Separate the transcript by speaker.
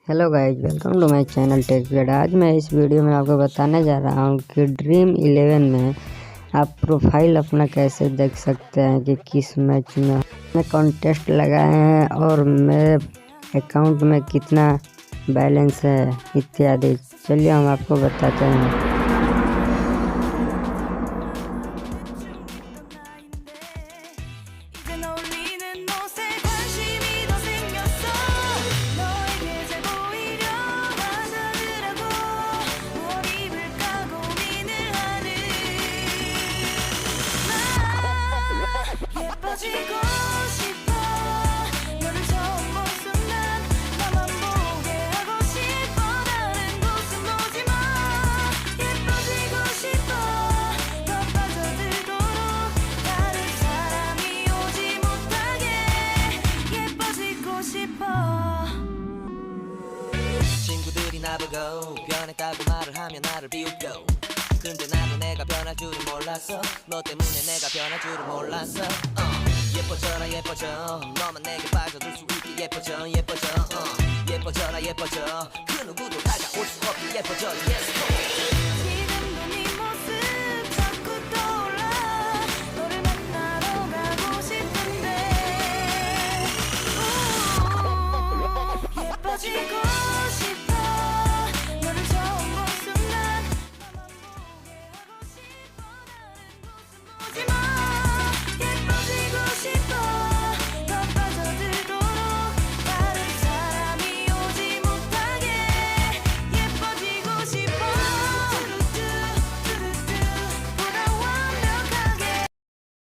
Speaker 1: Hello guys, welcome to my channel Techpad. आज मैं इस वीडियो में आपको बताने जा रहा हूँ कि ड्रीम 11 में आप प्रोफाइल अपना कैसे देख सकते हैं कि किस मैच में कॉन्टेस्ट लगाए हैं और मेरे अकाउंट में कितना बैलेंस है इत्यादि। चलिए हम आपको बताते हैं।
Speaker 2: 친구들이 나보고 변했다고 말을 하면 나를 비웃고 근데 나도 내가 변할 줄은 몰랐어 너 때문에 내가 변할 줄은 몰랐어 예뻐져라 예뻐져 너만 내게 빠져들 수 있게 예뻐져 예뻐져 예뻐져라 예뻐져 그 누구도 다가올 수 없게 예뻐져 yes